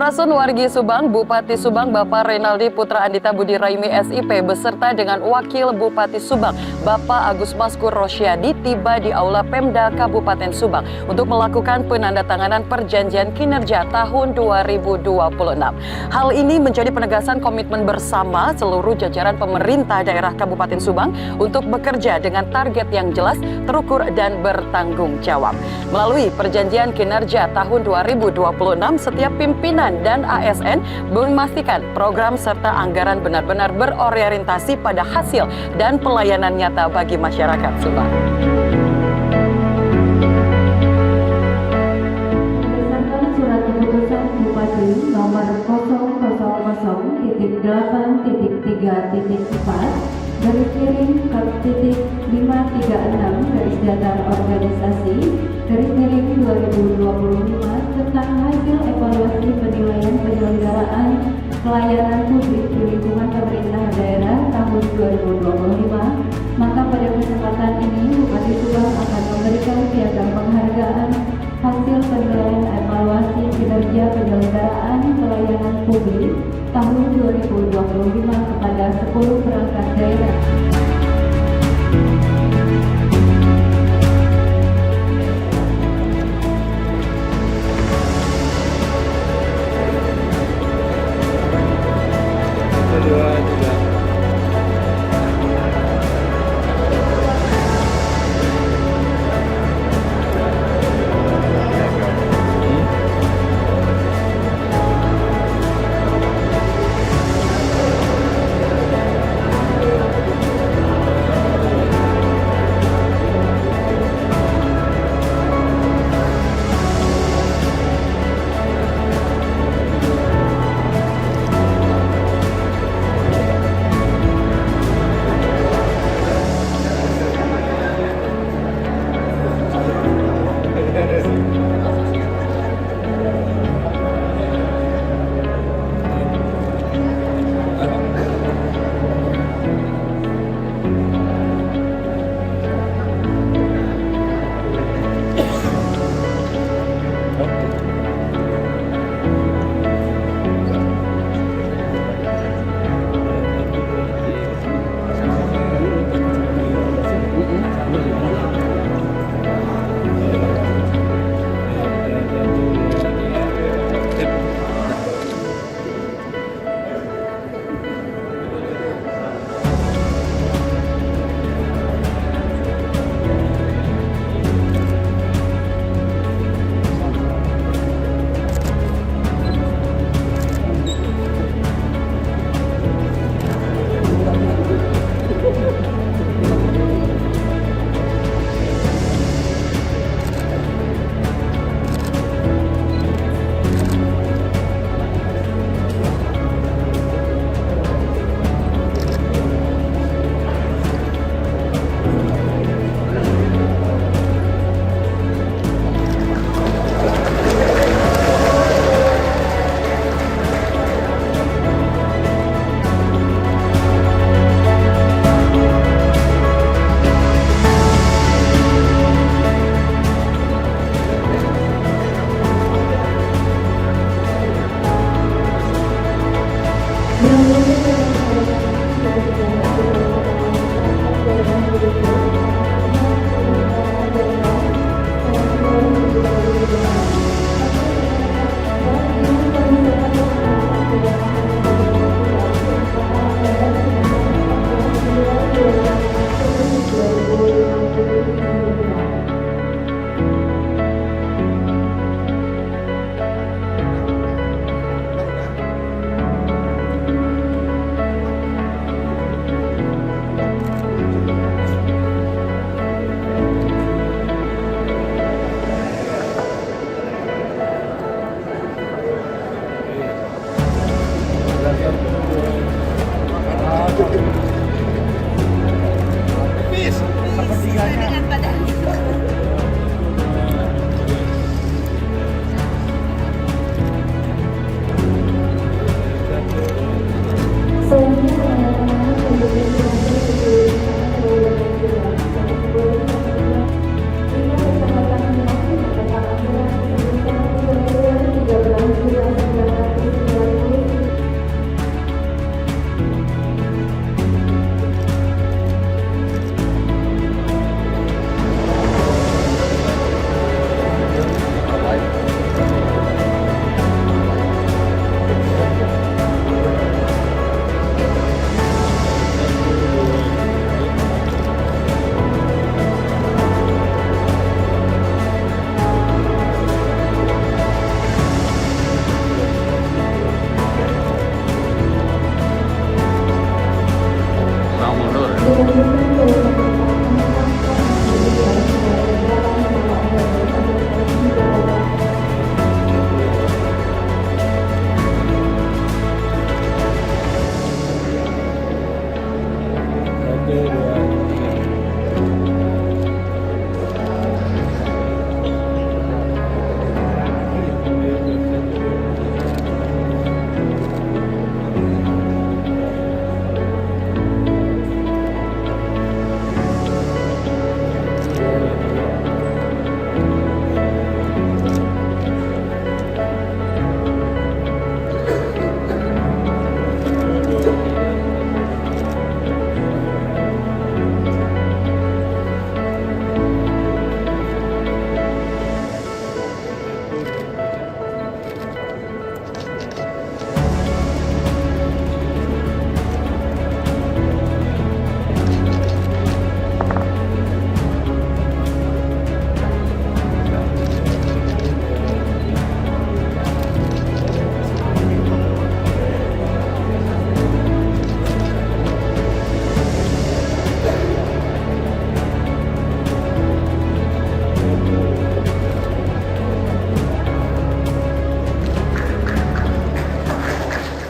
Samarasun wargi Subang, Bupati Subang Bapak Renaldi Putra Andita Budi Raimi SIP beserta dengan Wakil Bupati Subang Bapak Agus Maskur Rosyadi tiba di Aula Pemda Kabupaten Subang untuk melakukan penandatanganan perjanjian kinerja tahun 2026. Hal ini menjadi penegasan komitmen bersama seluruh jajaran pemerintah daerah Kabupaten Subang untuk bekerja dengan target yang jelas, terukur dan bertanggung jawab. Melalui perjanjian kinerja tahun 2026, setiap pimpinan dan ASN memastikan program serta anggaran benar-benar berorientasi pada hasil dan pelayanan nyata bagi masyarakat Subang. Berdasarkan surat keputusan Bupati nomor 000.8.3.4 garis miring kap titik 536 garis datar organisasi garis miring 2025 tentang hasil evaluasi penilaian penyelenggaraan pelayanan publik di lingkungan pemerintah daerah tahun 2025, maka pada kesempatan ini Bupati Subang akan memberikan piagam penghargaan hasil penilaian evaluasi kinerja penyelenggaraan pelayanan publik tahun 2025 kepada 10 perangkat daerah.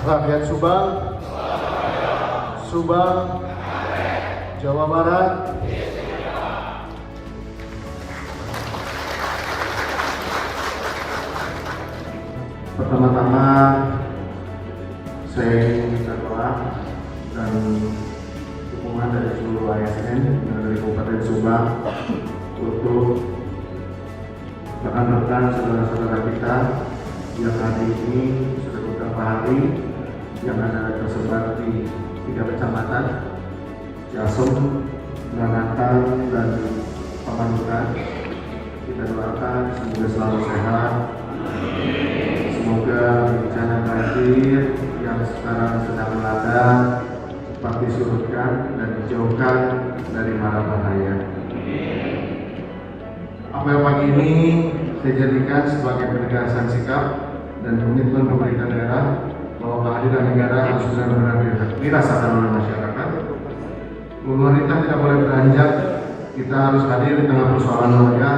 rakyat Subang, Jawa Barat. Pertama-tama saya ingin minta doa dan dukungan dari seluruh ASN yang dari Kabupaten Subang untuk rekan-rekan saudara-saudara kita yang hari ini sudah beberapa hari yang ada tersebar di 3 kecamatan, Ciasem, Nanatan, dan Pamanduran. Kita doakan semoga selalu sehat, semoga bencana banjir yang sekarang sedang melanda cepat disurutkan dan dijauhkan dari mara bahaya. Apel pagi ini saya jadikan sebagai penegasan sikap dan komitmen pemerintah daerah bahwa kehadiran negara harus benar-benar dirasakan oleh masyarakat. Pemerintah tidak boleh beranjak, kita harus hadir di tengah persoalan warga,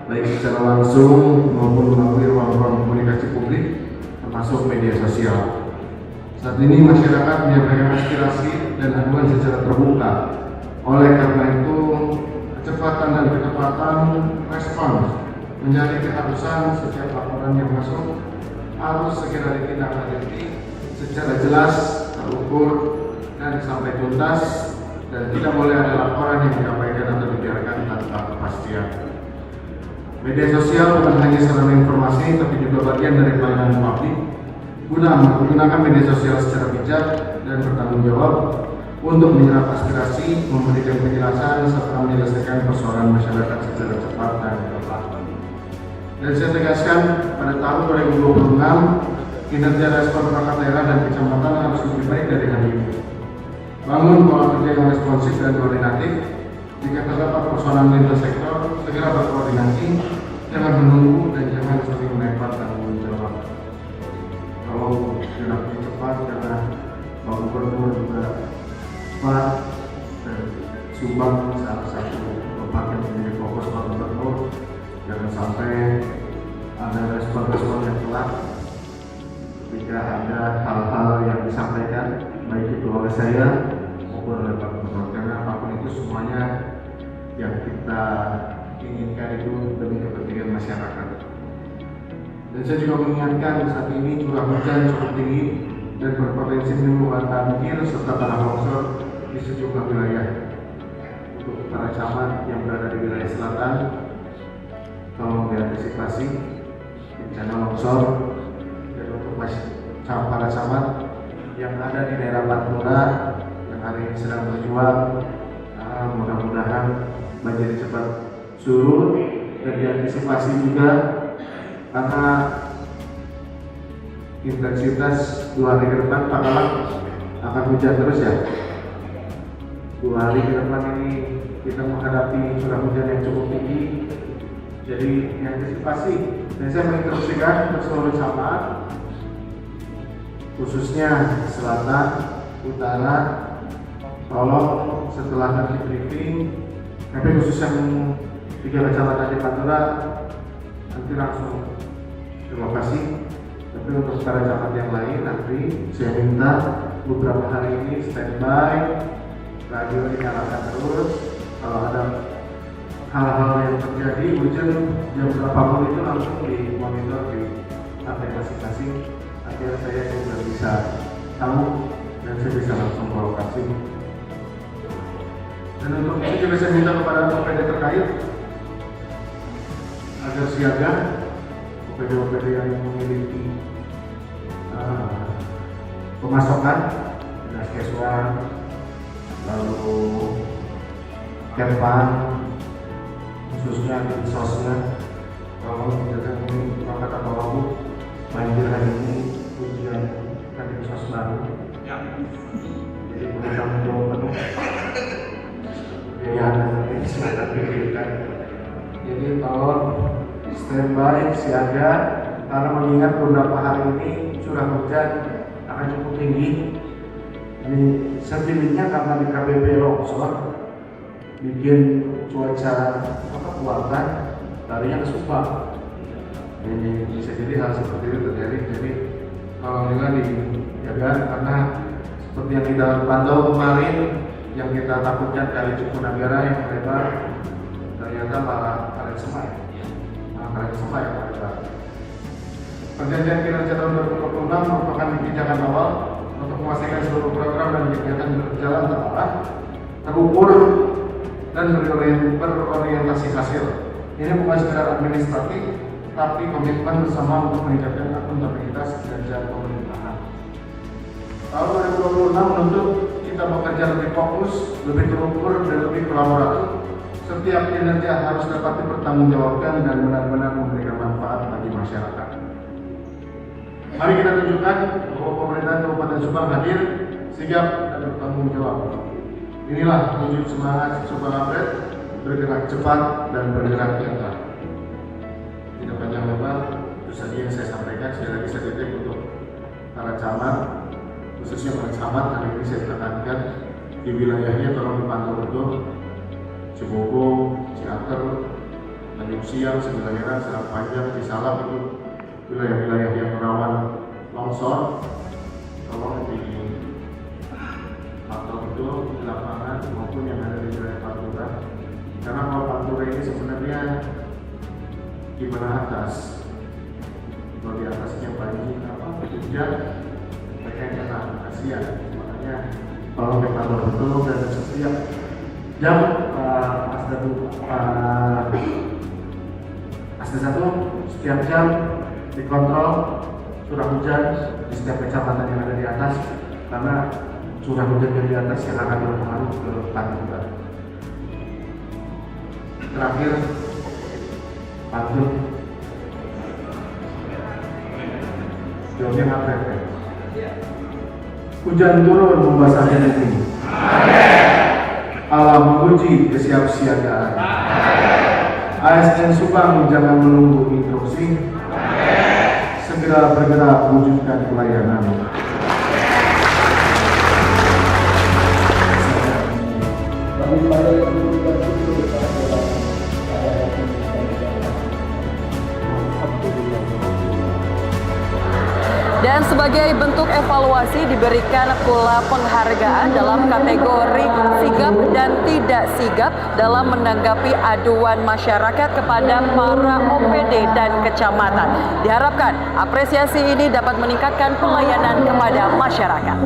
baik secara langsung maupun melalui ruang-ruang komunikasi publik, termasuk media sosial. Saat ini masyarakat menyampaikan aspirasi dan aduan secara terbuka. Oleh karena itu, kecepatan dan ketepatan respons menjadi keharusan. Setiap laporan yang masuk harus segera ditindaklanjuti secara jelas, terukur, dan sampai tuntas, dan tidak boleh ada laporan yang diabaikan atau dibiarkan tanpa kepastian. Media sosial bukan hanya sarana informasi, tapi juga bagian dari pelayanan publik. Guna menggunakan media sosial secara bijak dan bertanggung jawab untuk menyerap aspirasi, memberikan penjelasan, serta menyelesaikan persoalan masyarakat secara cepat dan tepat. Dan saya tegaskan, pada tahun 2026, kinerja respon perangkat daerah dan kecamatan harus lebih baik dari hari ini. Bangun pola kerja yang responsif dan koordinatif. Jika terdapat persoalan lintas sektor, segera berkoordinasi, jangan menunggu dan jangan saling melempar tanggung jawab. Kalau tidak cepat, karena Pak Gubernur juga cepat dan Subang salah satu tempat yang menjadi fokus Pak Gubernur. Jangan sampai ada respon-respon yang telat ketika ada hal-hal yang disampaikan, baik itu oleh saya maupun oleh Pak Gubernur, karena apapun itu semuanya yang kita inginkan itu demi kepentingan masyarakat. Dan saya juga mengingatkan, saat ini curah hujan cukup tinggi dan berpotensi menimbulkan banjir serta tanah longsor di sejumlah wilayah. Untuk para camat yang berada di wilayah selatan, tolong diantisipasi bencana longsor. Dan untuk para camat yang ada di daerah Pantura yang hari ini sedang berjuang, mudah-mudahan banjir cepat surut dan diantisipasi juga, karena intensitas 2 hari ke depan bakalan akan hujan terus ya. 2 hari ke depan ini kita menghadapi curah hujan yang cukup tinggi, jadi diantisipasi. Dan saya menginstruksikan ke seluruh camat, khususnya selatan, utara, tolong setelah nanti briefing, tapi khusus yang 3 kecamatan di Pantura nanti langsung ke lokasi. Tapi untuk para camat yang lain nanti saya minta beberapa hari ini standby, radio dinyalakan terus. Kalau ada hal-hal yang terjadi hujan jam berapapun itu langsung dimonitor di lantai masing-masing agar saya juga bisa tahu dan saya bisa langsung ke lokasi. Dan untuk itu juga saya minta kepada OPD terkait agar siaga, OPD-OPD yang memiliki pemasokan, dinas keswan, lalu Kempan, khususnya di sosnya, kalau menjaga ini maka kata Wabu, banjir hari ini ujian kan di sos baru, jadi bertanggung jawab penuh. Ya, nanti silahkan pikirkan. Jadi tolong standby, siaga, karena mengingat beberapa hari ini curah hujan akan cukup tinggi. Ini sentimennya karena di KBP longsor bikin cuaca kuatan larinya ke Subang. Jadi bisa jadi hal seperti itu terjadi. Jadi alhamdulillah dijaga, karena seperti yang kita pantau kemarin, yang kita takutkan kali Cukunagara yang melebar, ternyata malah karet semai. Perjanjian kinerja tahun 2026 merupakan pijakan awal untuk memastikan seluruh program dan kegiatan berjalan terarah, terukur, dan berorientasi hasil. Ini bukan sekedar administratif, tapi komitmen bersama untuk meningkatkan akuntabilitas kinerja pemerintahan. Tahun 2026 menuntut kita bekerja lebih fokus, lebih terukur, dan lebih kolaboratif. Setiap kinerja harus dapat dipertanggungjawabkan dan benar-benar memberikan manfaat bagi masyarakat. Mari kita tunjukkan bahwa pemerintahan Kabupaten Subang hadir, sigap, dan bertanggung jawab. Inilah wujud semangat Subang Upgrade, bergerak cepat dan bergerak nyata. Tidak panjang lebar, itu saja yang saya sampaikan. Sekali lagi saya titip untuk para camat, khususnya para camat, hari ini saya tekankan di wilayahnya tolong dipantau betul. Cibogo, Ciater, Tanjung Siang, Sebelah Serang Panjang, Cisalak itu wilayah-wilayah yang rawan longsor. Tolong dipantau betul di lapangan maupun yang ada di wilayah Pantura. Karena kalau Pantura ini sebenarnya di belah atas, kalau di atasnya banjir hujan, mereka yang kena kasihan. Makanya tolong dipantau betul dan setiap jam Asda 1 setiap jam dikontrol curah hujan di setiap kecamatan yang ada di atas, karena curah hujan yang di atas yang akan berpengaruh ke Pantura. Terakhir, pantun jawabnya apa ya? Hujan turun membasahi bumi. Allah menguji kesiapsiagaan. ASN Subang jangan menunggu instruksi. Segera bergerak wujudkan pelayanan. Dan sebagai bentuk evaluasi diberikan pula penghargaan dalam kategori sigap dan tidak sigap dalam menanggapi aduan masyarakat kepada para OPD dan kecamatan. Diharapkan apresiasi ini dapat meningkatkan pelayanan kepada masyarakat.